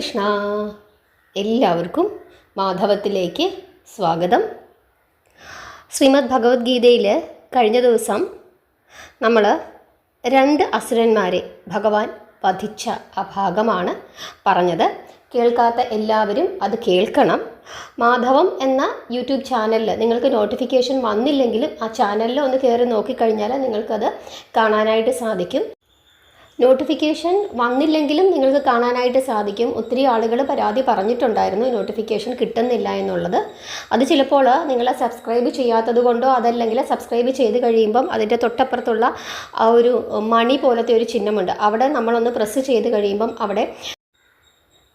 കൃഷ്ണ. എല്ലാവർക്കും മാധവത്തിലേക്ക് സ്വാഗതം. ശ്രീമദ് ഭഗവത്ഗീതയിൽ കഴിഞ്ഞ ദിവസം നമ്മൾ 2 അസുരന്മാരെ ഭഗവാൻ വധിച്ച ആ ഭാഗമാണ് പറഞ്ഞത്. കേൾക്കാത്ത എല്ലാവരും അത് കേൾക്കണം. മാധവം എന്ന യൂട്യൂബ് ചാനലിൽ നിങ്ങൾക്ക് നോട്ടിഫിക്കേഷൻ വന്നില്ലെങ്കിലും ആ ചാനലിൽ ഒന്ന് കയറി നോക്കിക്കഴിഞ്ഞാൽ നിങ്ങൾക്കത് കാണാനായിട്ട് സാധിക്കും. നോട്ടിഫിക്കേഷൻ വന്നില്ലെങ്കിലും നിങ്ങൾക്ക് കാണാനായിട്ട് സാധിക്കും. ഒത്തിരി ആളുകൾ പരാതി പറഞ്ഞിട്ടുണ്ടായിരുന്നു നോട്ടിഫിക്കേഷൻ കിട്ടുന്നില്ല എന്നുള്ളത്. അത് ചിലപ്പോൾ നിങ്ങൾ സബ്സ്ക്രൈബ് ചെയ്യാത്തത് കൊണ്ടോ അതല്ലെങ്കിൽ സബ്സ്ക്രൈബ് ചെയ്ത് കഴിയുമ്പം അതിൻ്റെ തൊട്ടപ്പുറത്തുള്ള ആ ഒരു മണി പോലത്തെ ഒരു ചിഹ്നമുണ്ട്, അവിടെ നമ്മളൊന്ന് പ്രസ് ചെയ്ത് കഴിയുമ്പം അവിടെ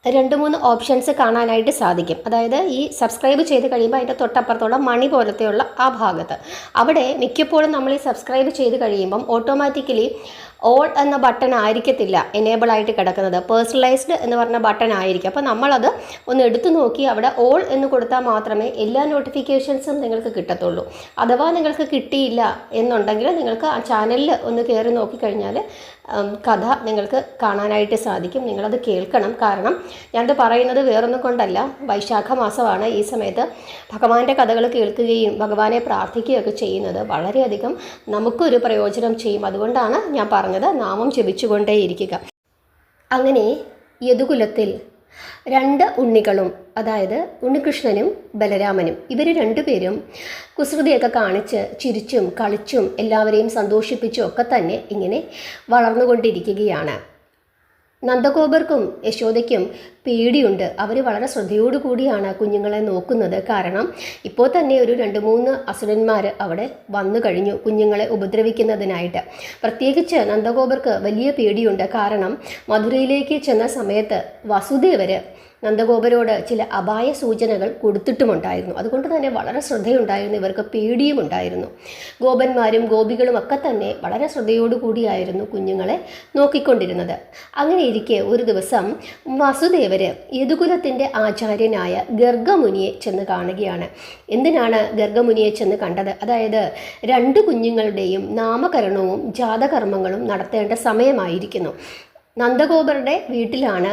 2-3 ഓപ്ഷൻസ് കാണാനായിട്ട് സാധിക്കും. അതായത് ഈ സബ്സ്ക്രൈബ് ചെയ്ത് കഴിയുമ്പോൾ അതിൻ്റെ തൊട്ടപ്പുറത്തുള്ള മണി പോലത്തെയുള്ള ആ ഭാഗത്ത് അവിടെ മിക്കപ്പോഴും നമ്മൾ ഈ സബ്സ്ക്രൈബ് ചെയ്ത് കഴിയുമ്പം ഓട്ടോമാറ്റിക്കലി ഓൾ എന്ന ബട്ടൺ ആയിരിക്കത്തില്ല എനേബിൾ ആയിട്ട് കിടക്കുന്നത്, പേഴ്സണലൈസ്ഡ് എന്ന് പറഞ്ഞ ബട്ടൺ ആയിരിക്കും. അപ്പോൾ നമ്മളത് ഒന്ന് എടുത്തു നോക്കി അവിടെ ഓൾ എന്ന് കൊടുത്താൽ മാത്രമേ എല്ലാ നോട്ടിഫിക്കേഷൻസും നിങ്ങൾക്ക് കിട്ടത്തുള്ളൂ. അഥവാ നിങ്ങൾക്ക് കിട്ടിയില്ല എന്നുണ്ടെങ്കിൽ നിങ്ങൾക്ക് ആ ചാനലിൽ ഒന്ന് കയറി നോക്കിക്കഴിഞ്ഞാൽ കഥ നിങ്ങൾക്ക് കാണാനായിട്ട് സാധിക്കും. നിങ്ങളത് കേൾക്കണം. കാരണം ഞാനത് പറയുന്നത് വേറൊന്നും കൊണ്ടല്ല, വൈശാഖ മാസമാണ്. ഈ സമയത്ത് ഭഗവാന്റെ കഥകൾ കേൾക്കുകയും ഭഗവാനെ പ്രാർത്ഥിക്കുകയൊക്കെ ചെയ്യുന്നത് വളരെയധികം നമുക്കൊരു പ്രയോജനം ചെയ്യും. അതുകൊണ്ടാണ് ഞാൻ പറഞ്ഞത് നാമം ജപിച്ചുകൊണ്ടേയിരിക്കുക. അങ്ങനെ യദുകുലത്തിൽ 2 ഉണ്ണികളും, അതായത് ഉണ്ണികൃഷ്ണനും ബലരാമനും, ഇവർ 2 പേരും കുസൃതിയൊക്കെ കാണിച്ച് ചിരിച്ചും കളിച്ചും എല്ലാവരെയും സന്തോഷിപ്പിച്ചും ഒക്കെ തന്നെ ഇങ്ങനെ വളർന്നുകൊണ്ടിരിക്കുകയാണ്. നന്ദഗോപർക്കും യശോദയ്ക്കും പേടിയുണ്ട്. അവർ വളരെ ശ്രദ്ധയോടു കൂടിയാണ് കുഞ്ഞുങ്ങളെ നോക്കുന്നത്. കാരണം ഇപ്പോൾ തന്നെ ഒരു 2-3 അസുരന്മാർ അവിടെ വന്നു കഴിഞ്ഞു കുഞ്ഞുങ്ങളെ ഉപദ്രവിക്കുന്നതിനായിട്ട്. പ്രത്യേകിച്ച് നന്ദഗോപർക്ക് വലിയ പേടിയുണ്ട്. കാരണം മധുരയിലേക്ക് ചെന്ന സമയത്ത് വസുദേവർ നന്ദഗോപരോട് ചില അപായ സൂചനകൾ കൊടുത്തിട്ടുമുണ്ടായിരുന്നു. അതുകൊണ്ട് തന്നെ വളരെ ശ്രദ്ധയുണ്ടായിരുന്നു, ഇവർക്ക് പേടിയും ഉണ്ടായിരുന്നു. ഗോപന്മാരും ഗോപികളും ഒക്കെ തന്നെ വളരെ ശ്രദ്ധയോടു കൂടിയായിരുന്നു കുഞ്ഞുങ്ങളെ നോക്കിക്കൊണ്ടിരുന്നത്. അങ്ങനെ ഇരിക്കെ ഒരു ദിവസം വസുദേവർ യദുകുലത്തിൻ്റെ ആചാര്യനായ ഗർഗമുനിയെ ചെന്ന് കാണുകയാണ്. എന്തിനാണ് ഗർഗമുനിയെ ചെന്ന് കണ്ടത്? അതായത് 2 കുഞ്ഞുങ്ങളുടെയും നാമകരണവും ജാതകർമ്മങ്ങളും നടത്തേണ്ട സമയമായിരിക്കുന്നു. നന്ദഗോപരുടെ വീട്ടിലാണ്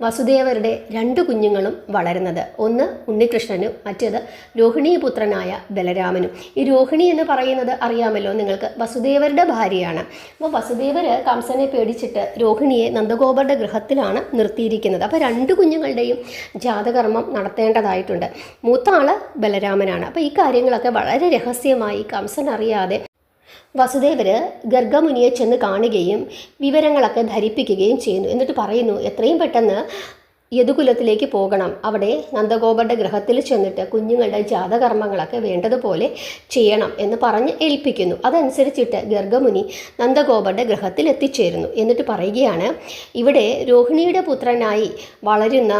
വസുദേവരുടെ 2 കുഞ്ഞുങ്ങളും വളരുന്നത്. ഒന്ന് ഉണ്ണികൃഷ്ണനും മറ്റേത് രോഹിണീപുത്രനായ ബലരാമനും. ഈ രോഹിണി എന്ന് പറയുന്നത് അറിയാമല്ലോ നിങ്ങൾക്ക്, വസുദേവരുടെ ഭാര്യയാണ്. അപ്പോൾ വസുദേവർ കംസനെ പേടിച്ചിട്ട് രോഹിണിയെ നന്ദഗോപരുടെ ഗൃഹത്തിലാണ് നിർത്തിയിരിക്കുന്നത്. അപ്പോൾ 2 കുഞ്ഞുങ്ങളുടെയും ജാതകർമ്മം നടത്തേണ്ടതായിട്ടുണ്ട്. മൂത്ത ആൾ ബലരാമനാണ്. അപ്പോൾ ഈ കാര്യങ്ങളൊക്കെ വളരെ രഹസ്യമായി കംസൻ അറിയാതെ വസുദേവർ ഗർഗമുനിയെ ചെന്ന് കാണുകയും വിവരങ്ങളൊക്കെ ധരിപ്പിക്കുകയും ചെയ്യുന്നു. എന്നിട്ട് പറയുന്നു, എത്രയും പെട്ടെന്ന് യദുകുലത്തിലേക്ക് പോകണം, അവിടെ നന്ദഗോപരുടെ ഗൃഹത്തിൽ ചെന്നിട്ട് കുഞ്ഞുങ്ങളുടെ ജാതകർമ്മങ്ങളൊക്കെ വേണ്ടതുപോലെ ചെയ്യണം എന്ന് പറഞ്ഞ് ഏൽപ്പിക്കുന്നു. അതനുസരിച്ചിട്ട് ഗർഗമുനി നന്ദഗോപരുടെ ഗൃഹത്തിൽ എത്തിച്ചേരുന്നു. എന്നിട്ട് പറയുകയാണ്, ഇവിടെ രോഹിണിയുടെ പുത്രനായി വളരുന്ന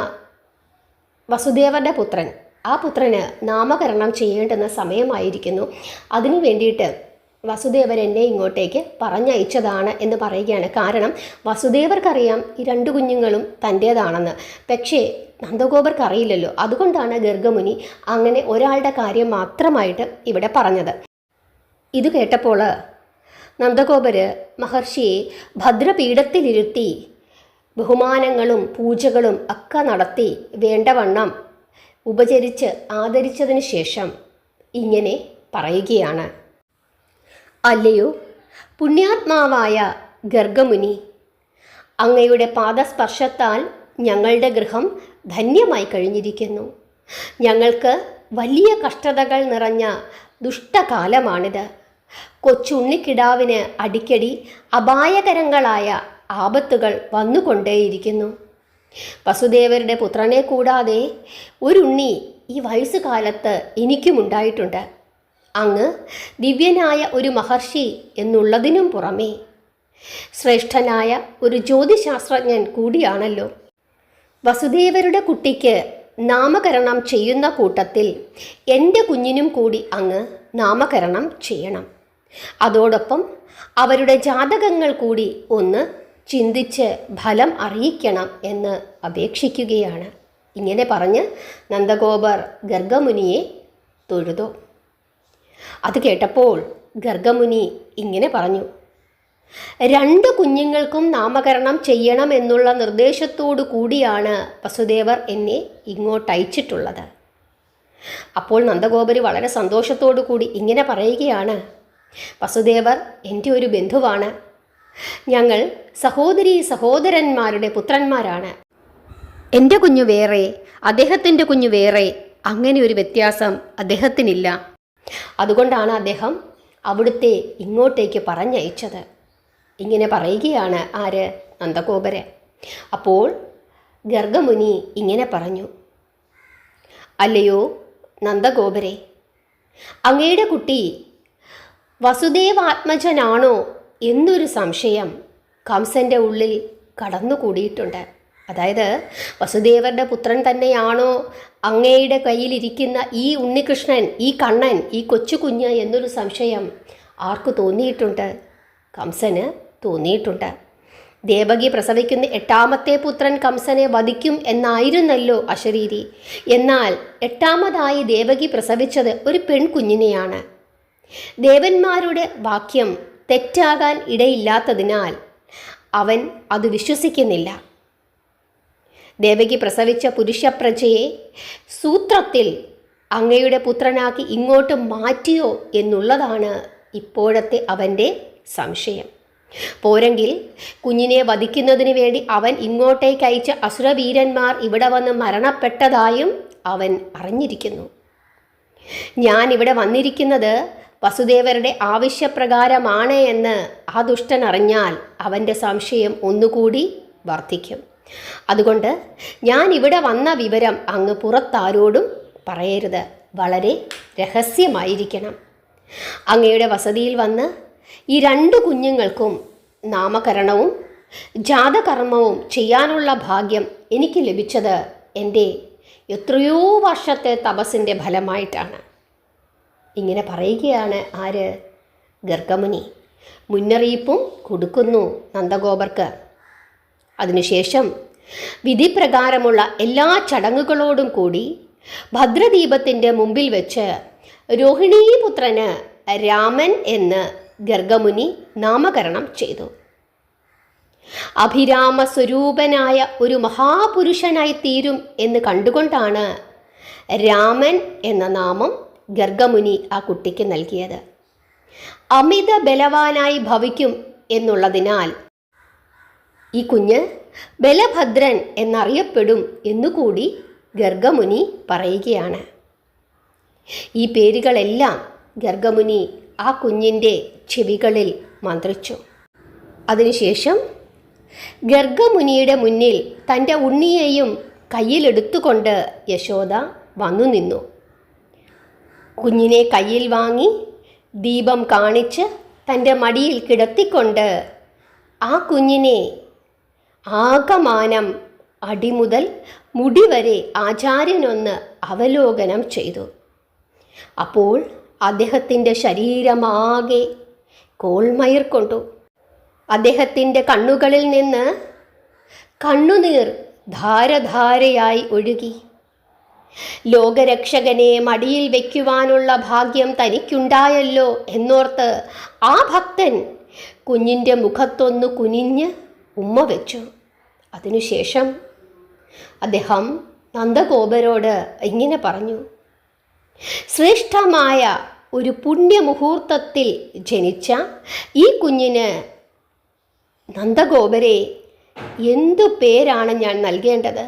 വസുദേവരുടെ പുത്രൻ, ആ പുത്രന് നാമകരണം ചെയ്യേണ്ടുന്ന സമയമായിരിക്കുന്നു. അതിനു വേണ്ടിയിട്ട് വസുദേവർ എന്നെ ഇങ്ങോട്ടേക്ക് പറഞ്ഞയച്ചതാണ് എന്ന് പറയുകയാണ്. കാരണം വസുദേവർക്കറിയാം ഈ 2 കുഞ്ഞുങ്ങളും തൻ്റേതാണെന്ന്, പക്ഷേ നന്ദഗോപർക്ക് അറിയില്ലല്ലോ. അതുകൊണ്ടാണ് ഗർഗമുനി അങ്ങനെ ഒരാളുടെ കാര്യം മാത്രമായിട്ട് ഇവിടെ പറഞ്ഞത്. ഇത് കേട്ടപ്പോൾ നന്ദഗോപർ മഹർഷിയെ ഭദ്രപീഠത്തിലിരുത്തി ബഹുമാനങ്ങളും പൂജകളും ഒക്കെ നടത്തി വേണ്ടവണ്ണം ഉപചരിച്ച് ആദരിച്ചതിന് ശേഷം ഇങ്ങനെ പറയുകയാണ്, അല്ലയോ പുണ്യാത്മാവായ ഗർഗമുനി, അങ്ങയുടെ പാദസ്പർശത്താൽ ഞങ്ങളുടെ ഗൃഹം ധന്യമായി കഴിഞ്ഞിരിക്കുന്നു. ഞങ്ങൾക്ക് വലിയ കഷ്ടതകൾ നിറഞ്ഞ ദുഷ്ടകാലമാണിത്. കൊച്ചുണ്ണിക്കിടാവിന് അടിക്കടി അപായകരങ്ങളായ ആപത്തുകൾ വന്നുകൊണ്ടേയിരിക്കുന്നു. വസുദേവരുടെ പുത്രനെ കൂടാതെ ഒരുണ്ണി ഈ വയസ്സുകാലത്ത് എനിക്കുമുണ്ടായിട്ടുണ്ട്. അങ്ങ് ദിവ്യനായ ഒരു മഹർഷി എന്നുള്ളതിനും പുറമേ ശ്രേഷ്ഠനായ ഒരു ജ്യോതിശാസ്ത്രജ്ഞൻ കൂടിയാണല്ലോ. വസുദേവരുടെ കുട്ടിക്ക് നാമകരണം ചെയ്യുന്ന കൂട്ടത്തിൽ എൻ്റെ കുഞ്ഞിനും കൂടി അങ്ങ് നാമകരണം ചെയ്യണം. അതോടൊപ്പം അവരുടെ ജാതകങ്ങൾ കൂടി ഒന്ന് ചിന്തിച്ച് ഫലം അറിയിക്കണം എന്ന് അപേക്ഷിക്കുകയാണ്. ഇങ്ങനെ പറഞ്ഞ് നന്ദഗോപർ ഗർഗമുനിയെ തൊഴുതു. അത് കേട്ടപ്പോൾ ഗർഗമുനി ഇങ്ങനെ പറഞ്ഞു, 2 കുഞ്ഞുങ്ങൾക്കും നാമകരണം ചെയ്യണം എന്നുള്ള നിർദ്ദേശത്തോടു കൂടിയാണ് വസുദേവർ എന്നെ ഇങ്ങോട്ട് അയച്ചിട്ടുള്ളത്. അപ്പോൾ നന്ദഗോപര് വളരെ സന്തോഷത്തോടു കൂടി ഇങ്ങനെ പറയുകയാണ്, വസുദേവർ എൻ്റെ ഒരു ബന്ധുവാണ്, ഞങ്ങൾ സഹോദരീ സഹോദരന്മാരുടെ പുത്രന്മാരാണ്. എൻ്റെ കുഞ്ഞു വേറെ, അദ്ദേഹത്തിൻ്റെ കുഞ്ഞു വേറെ, അങ്ങനെ ഒരു വ്യത്യാസം അദ്ദേഹത്തിനില്ല. അതുകൊണ്ടാണ് അദ്ദേഹം അവിടുത്തെ ഇങ്ങോട്ടേക്ക് പറഞ്ഞയച്ചത്. ഇങ്ങനെ പറയുകയാണ് ആര്? നന്ദഗോപര്. അപ്പോൾ ഗർഗമുനി ഇങ്ങനെ പറഞ്ഞു, അല്ലയോ നന്ദഗോപരെ, അങ്ങയുടെ കുട്ടി വസുദേവാത്മജനാണോ എന്നൊരു സംശയം കംസൻ്റെ ഉള്ളിൽ കടന്നുകൂടിയിട്ടുണ്ട്. അതായത് വസുദേവരുടെ പുത്രൻ തന്നെയാണോ അങ്ങയുടെ കയ്യിലിരിക്കുന്ന ഈ ഉണ്ണികൃഷ്ണൻ, ഈ കണ്ണൻ, ഈ കൊച്ചു കുഞ്ഞ് എന്നൊരു സംശയം ആർക്ക് തോന്നിയിട്ടുണ്ട്? കംസന് തോന്നിയിട്ടുണ്ട്. ദേവകി പ്രസവിക്കുന്ന 8ാമത്തെ പുത്രൻ കംസനെ വധിക്കും എന്നായിരുന്നല്ലോ അശരീരി. എന്നാൽ 8ാമതായി ദേവകി പ്രസവിച്ചത് ഒരു പെൺകുഞ്ഞിനെയാണ്. ദേവന്മാരുടെ വാക്യം തെറ്റാകാൻ ഇടയില്ലാത്തതിനാൽ അവൻ അത് വിശ്വസിക്കുന്നില്ല. ദേവകി പ്രസവിച്ച പുരുഷപ്രജയെ സൂത്രത്തിൽ അങ്ങയുടെ പുത്രനാക്കി ഇങ്ങോട്ട് മാറ്റിയോ എന്നുള്ളതാണ് ഇപ്പോഴത്തെ അവൻ്റെ സംശയം. പോരെങ്കിൽ കുഞ്ഞിനെ വധിക്കുന്നതിന് വേണ്ടി അവൻ ഇങ്ങോട്ടേക്ക് അയച്ച അസുരവീരന്മാർ ഇവിടെ വന്ന് മരണപ്പെട്ടതായും അവൻ അറിഞ്ഞിരിക്കുന്നു. ഞാൻ ഇവിടെ വന്നിരിക്കുന്നത് വസുദേവരുടെ ആവശ്യപ്രകാരമാണ് എന്ന് ആ ദുഷ്ടൻ അറിഞ്ഞാൽ അവൻ്റെ സംശയം ഒന്നുകൂടി വർദ്ധിക്കും. അതുകൊണ്ട് ഞാൻ ഇവിടെ വന്ന വിവരം അങ്ങ് പുറത്താരോടും പറയരുത്, വളരെ രഹസ്യമായിരിക്കണം. അങ്ങയുടെ വസതിയിൽ വന്ന് ഈ 2 കുഞ്ഞുങ്ങൾക്കും നാമകരണവും ജാതകർമ്മവും ചെയ്യാനുള്ള ഭാഗ്യം എനിക്ക് ലഭിച്ചത് എൻ്റെ എത്രയോ വർഷത്തെ തപസ്സിൻ്റെ ഫലമായിട്ടാണ്. ഇങ്ങനെ പറയുകയാണ് ആര്? ഗർഗമുനി. മുന്നറിയിപ്പും കൊടുക്കുന്നു നന്ദഗോപർക്ക്. അതിനുശേഷം വിധിപ്രകാരമുള്ള എല്ലാ ചടങ്ങുകളോടും കൂടി ഭദ്രദീപത്തിൻ്റെ മുമ്പിൽ വെച്ച് രോഹിണീപുത്രന് രാമൻ എന്ന് ഗർഗമുനി നാമകരണം ചെയ്തു. അഭിരാമ സ്വരൂപനായ ഒരു മഹാപുരുഷനായി തീരും എന്ന് കണ്ടുകൊണ്ടാണ് രാമൻ എന്ന നാമം ഗർഗമുനി ആ കുട്ടിക്ക് നൽകിയത്. അമിത ബലവാനായി ഭവിക്കും എന്നുള്ളതിനാൽ ഈ കുഞ്ഞ് ബലഭദ്രൻ എന്നറിയപ്പെടും എന്നുകൂടി ഗർഗമുനി പറയുകയാണ്. ഈ പേരുകളെല്ലാം ഗർഗമുനി ആ കുഞ്ഞിൻ്റെ ചെവികളിൽ മന്ത്രിച്ചു. അതിനുശേഷം ഗർഗമുനിയുടെ മുന്നിൽ തൻ്റെ ഉണ്ണിയെയും കയ്യിലെടുത്തുകൊണ്ട് യശോദ വന്നു നിന്നു. കുഞ്ഞിനെ കയ്യിൽ വാങ്ങി ദീപം കാണിച്ച് തൻ്റെ മടിയിൽ കിടത്തിക്കൊണ്ട് ആ കുഞ്ഞിനെ ആകമാനം അടിമുതൽ മുടി വരെ ആചാര്യനൊന്ന് അവലോകനം ചെയ്തു. അപ്പോൾ അദ്ദേഹത്തിൻ്റെ ശരീരമാകെ കോൾമയിർ കൊണ്ടു. അദ്ദേഹത്തിൻ്റെ കണ്ണുകളിൽ നിന്ന് കണ്ണുനീർ ധാരധാരയായി ഒഴുകി. ലോകരക്ഷകനെ മടിയിൽ വയ്ക്കുവാനുള്ള ഭാഗ്യം തനിക്കുണ്ടായല്ലോ എന്നോർത്ത് ആ ഭക്തൻ കുഞ്ഞിൻ്റെ മുഖത്തൊന്ന് കുനിഞ്ഞ് ഉമ്മ വെച്ചു. അതിനുശേഷം അദ്ദേഹം നന്ദഗോപരോട് ഇങ്ങനെ പറഞ്ഞു, ശ്രേഷ്ഠമായ ഒരു പുണ്യമുഹൂർത്തത്തിൽ ജനിച്ച ഈ കുഞ്ഞിന് നന്ദഗോപരെ എന്തു പേരാണ് ഞാൻ നൽകേണ്ടത്?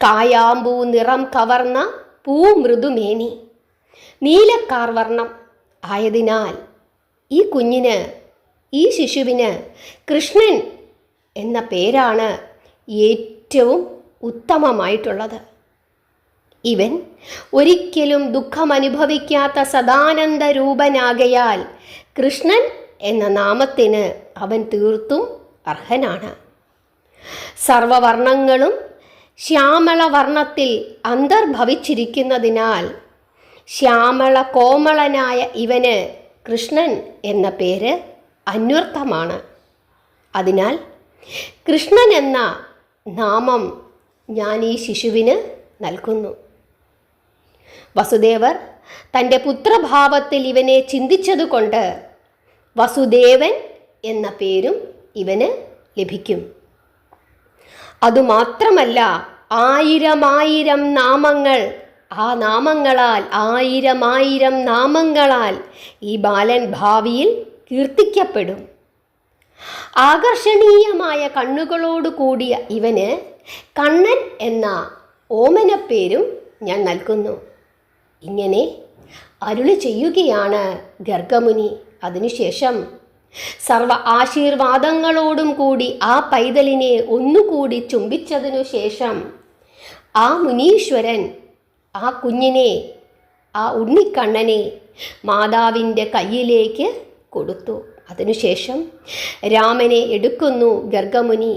കായാമ്പൂ നിറം കവർന്ന പൂമൃദുമേനി, നീലക്കാർവർണം ആയതിനാൽ ഈ കുഞ്ഞിന്, ഈ ശിശുവിന് കൃഷ്ണൻ എന്ന പേരാണ് ഏറ്റവും ഉത്തമമായിട്ടുള്ളത്. ഇവൻ ഒരിക്കലും ദുഃഖമനുഭവിക്കാത്ത സദാനന്ദ രൂപനാകയാൽ കൃഷ്ണൻ എന്ന നാമത്തിന് അവൻ തീർത്തും അർഹനാണ്. സർവവർണ്ണങ്ങളും ശ്യാമളവർണ്ണത്തിൽ അന്തർഭവിച്ചിരിക്കുന്നതിനാൽ ശ്യാമള കോമളനായ ഇവന് കൃഷ്ണൻ എന്ന പേര് അന്വർത്ഥമാണ്. അതിനാൽ കൃഷ്ണൻ എന്ന നാമം ഞാൻ ഈ ശിശുവിന് നൽകുന്നു. വസുദേവർ തൻ്റെ പുത്രഭാവത്തിൽ ഇവനെ ചിന്തിച്ചതുകൊണ്ട് വസുദേവൻ എന്ന പേരും ഇവന് ലഭിക്കും. അതുമാത്രമല്ല, 1000 നാമങ്ങൾ, ആ നാമങ്ങളാൽ 1000 നാമങ്ങളാൽ ഈ ബാലൻ ഭാവിയിൽ കീർത്തിക്കപ്പെടും. ആകർഷണീയമായ കണ്ണുകളോട് കൂടിയ ഇവന് കണ്ണൻ എന്ന ഓമനപ്പേരും ഞാൻ നൽകുന്നു. ഇങ്ങനെ അരുളി ചെയ്യുകയാണ് ഗർഗമുനി. അതിനുശേഷം സർവ ആശീർവാദങ്ങളോടും കൂടി ആ പൈതലിനെ ഒന്നുകൂടി ചുംബിച്ചതിനു ശേഷം ആ മുനീശ്വരൻ ആ കുഞ്ഞിനെ, ആ ഉണ്ണിക്കണ്ണനെ മാതാവിൻ്റെ കയ്യിലേക്ക് കൊടുത്തു. അതിനുശേഷം രാമനെ എടുക്കുന്നു ഗർഗമുനി.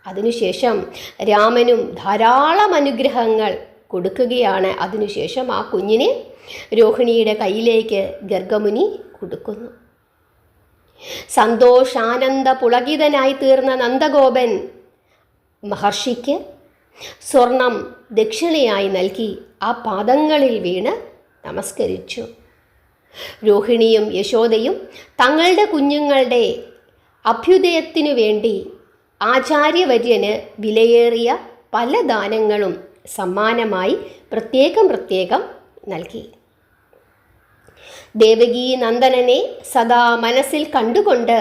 അതിനുശേഷം രാമനും ധാരാളം അനുഗ്രഹങ്ങൾ കൊടുക്കുകയാണ്. അതിനുശേഷം ആ കുഞ്ഞിനെ രോഹിണിയുടെ കയ്യിലേക്ക് ഗർഗമുനി കൊടുക്കുന്നു. സന്തോഷാനന്ദ പുളകിതനായി തീർന്ന നന്ദഗോപൻ മഹർഷിക്ക് സ്വർണം ദക്ഷിണയായി നൽകി ആ പാദങ്ങളിൽ വീണ് നമസ്കരിച്ചു. രോഹിണിയും യശോദയും തങ്ങളുടെ കുഞ്ഞുങ്ങളുടെ അഭ്യുദയത്തിനു വേണ്ടി ആചാര്യവര്യന് വിലയേറിയ പല ദാനങ്ങളും സമ്മാനമായി പ്രത്യേകം നൽകി. ദേവകീ നന്ദനനെ സദാ മനസ്സിൽ കണ്ടുകൊണ്ട്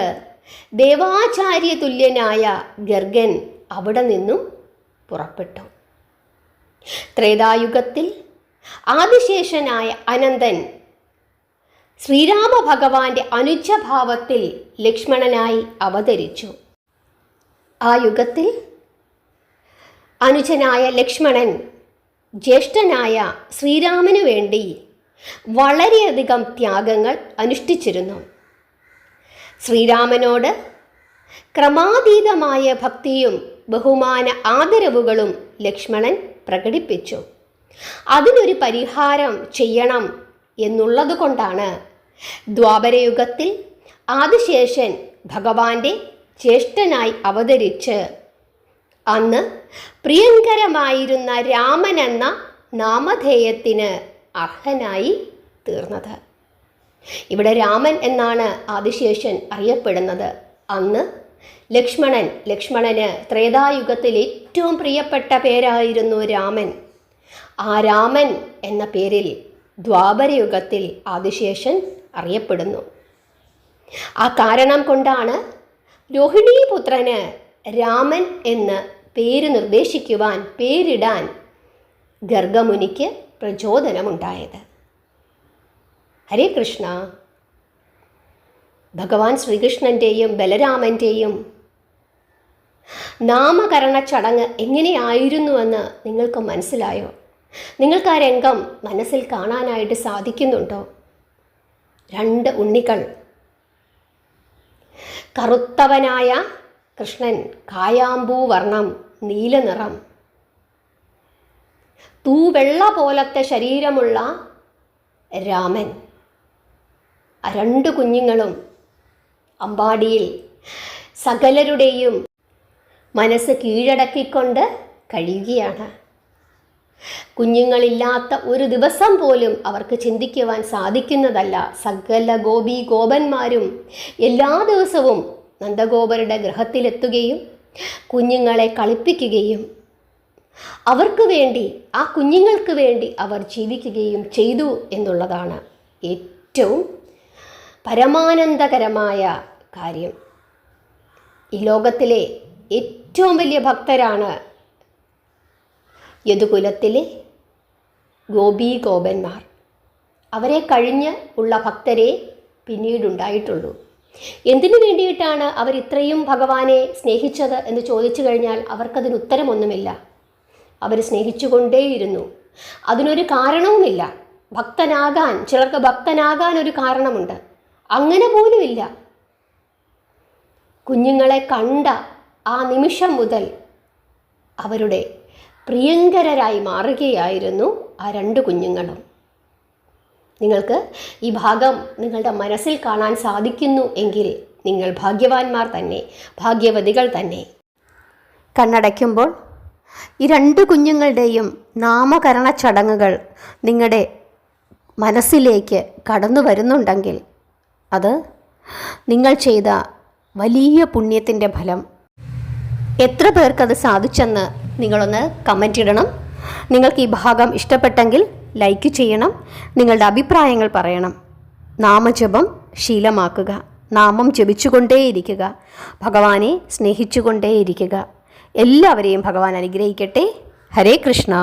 ദേവാചാര്യ തുല്യനായ ഗർഗൻ അവിടെ നിന്നും പുറപ്പെട്ടു. ത്രേതായുഗത്തിൽ ആദിശേഷനായ അനന്തൻ ശ്രീരാമ ഭഗവാന്റെ അനുജഭാവത്തിൽ ലക്ഷ്മണനായി അവതരിച്ചു. ആ യുഗത്തിൽ അനുജനായ ലക്ഷ്മണൻ ജ്യേഷ്ഠനായ ശ്രീരാമനു വേണ്ടി വളരെയധികം ത്യാഗങ്ങൾ അനുഷ്ഠിച്ചിരുന്നു. ശ്രീരാമനോട് ക്രമാതീതമായ ഭക്തിയും ബഹുമാന ആദരവുകളും ലക്ഷ്മണൻ പ്രകടിപ്പിച്ചു. അതിനൊരു പരിഹാരം ചെയ്യണം എന്നുള്ളതുകൊണ്ടാണ് ദ്വാപരയുഗത്തിൽ ആദിശേഷൻ ഭഗവാന്റെ ജ്യേഷ്ഠനായി അവതരിച്ച് അന്ന് പ്രിയങ്കരമായിരുന്ന രാമൻ എന്ന നാമധേയത്തിന് അർഹനായി തീർന്നത്. ഇവിടെ രാമൻ എന്നാണ് ആദിശേഷൻ അറിയപ്പെടുന്നത്. അന്ന് ലക്ഷ്മണന് ത്രേതായുഗത്തിൽ ഏറ്റവും പ്രിയപ്പെട്ട പേരായിരുന്നു രാമൻ. ആ രാമൻ എന്ന പേരിൽ ദ്വാപരയുഗത്തിൽ ആദിശേഷൻ അറിയപ്പെടുന്നു. ആ കാരണം കൊണ്ടാണ് രോഹിണീപുത്രന് രാമൻ എന്ന് പേര് നിർദ്ദേശിക്കുവാൻ, പേരിടാൻ ഗർഗമുനിക്ക് പ്രചോദനമുണ്ടായത്. ഹരേ കൃഷ്ണ. ഭഗവാൻ ശ്രീകൃഷ്ണൻ്റെയും ബലരാമൻ്റെയും നാമകരണ ചടങ്ങ് എങ്ങനെയായിരുന്നുവെന്ന് നിങ്ങൾക്ക് മനസ്സിലായോ? നിങ്ങൾക്ക് ആ രംഗം മനസ്സിൽ കാണാനായിട്ട് സാധിക്കുന്നുണ്ടോ? 2 ഉണ്ണികൾ, കറുത്തവനായ കൃഷ്ണൻ, കായാമ്പൂ വർണ്ണം, നീല നിറം, തൂവെള്ള പോലത്തെ ശരീരമുള്ള രാമൻ. ആ 2 കുഞ്ഞുങ്ങളും അമ്പാടിയിൽ സകലരുടെയും മനസ്സ് കീഴടക്കിക്കൊണ്ട് കഴിയുകയാണ്. കുഞ്ഞുങ്ങളില്ലാത്ത ഒരു ദിവസം പോലും അവർക്ക് ചിന്തിക്കുവാൻ സാധിക്കുന്നതല്ല. സകല ഗോപന്മാരും എല്ലാ ദിവസവും നന്ദഗോപരുടെ ഗൃഹത്തിലെത്തുകയും കുഞ്ഞുങ്ങളെ കളിപ്പിക്കുകയും അവർക്ക് വേണ്ടി, ആ കുഞ്ഞുങ്ങൾക്ക് വേണ്ടി അവർ ജീവിക്കുകയും ചെയ്തു എന്നുള്ളതാണ് ഏറ്റവും പരമാനന്ദകരമായ കാര്യം. ഈ ലോകത്തിലെ ഏറ്റവും വലിയ ഭക്തരാണ് യദുകുലത്തിലെ ഗോപന്മാർ. അവരെ കഴിഞ്ഞ് ഉള്ള ഭക്തരെ പിന്നീടുണ്ടായിട്ടുള്ളൂ. എന്തിനു വേണ്ടിയിട്ടാണ് അവർ ഇത്രയും ഭഗവാനെ സ്നേഹിച്ചത് എന്ന് ചോദിച്ചു കഴിഞ്ഞാൽ അവർക്കതിന് ഉത്തരമൊന്നുമില്ല. അവർ സ്നേഹിച്ചുകൊണ്ടേയിരുന്നു. അതിനൊരു കാരണവുമില്ല. ചിലർക്ക് ഭക്തനാകാൻ ഒരു കാരണമുണ്ട്. അങ്ങനെ പോലുമില്ല. കുഞ്ഞുങ്ങളെ കണ്ട ആ നിമിഷം മുതൽ അവരുടെ പ്രിയങ്കരരായി മാറുകയായിരുന്നു ആ 2 കുഞ്ഞുങ്ങളും. നിങ്ങൾക്ക് ഈ ഭാഗം നിങ്ങളുടെ മനസ്സിൽ കാണാൻ സാധിക്കുന്നു എങ്കിൽ നിങ്ങൾ ഭാഗ്യവാന്മാർ തന്നെ, ഭാഗ്യവതികൾ തന്നെ. കണ്ണടയ്ക്കുമ്പോൾ ഈ 2 കുഞ്ഞുങ്ങളുടെയും നാമകരണ ചടങ്ങുകൾ നിങ്ങളുടെ മനസ്സിലേക്ക് കടന്നു വരുന്നുണ്ടെങ്കിൽ അത് നിങ്ങൾ ചെയ്ത വലിയ പുണ്യത്തിൻ്റെ ഫലം. എത്ര പേർക്കത് സാധിച്ചെന്ന് നിങ്ങളൊന്ന് കമൻ്റ് ഇടണം. നിങ്ങൾക്ക് ഈ ഭാഗം ഇഷ്ടപ്പെട്ടെങ്കിൽ ലൈക്ക് ചെയ്യണം. നിങ്ങളുടെ അഭിപ്രായങ്ങൾ പറയണം. നാമജപം ശീലമാക്കുക. നാമം ജപിച്ചുകൊണ്ടേയിരിക്കുക. ഭഗവാനെ സ്നേഹിച്ചുകൊണ്ടേയിരിക്കുക. എല്ലാവരെയും ഭഗവാൻ അനുഗ്രഹിക്കട്ടെ. ഹരേ കൃഷ്ണ.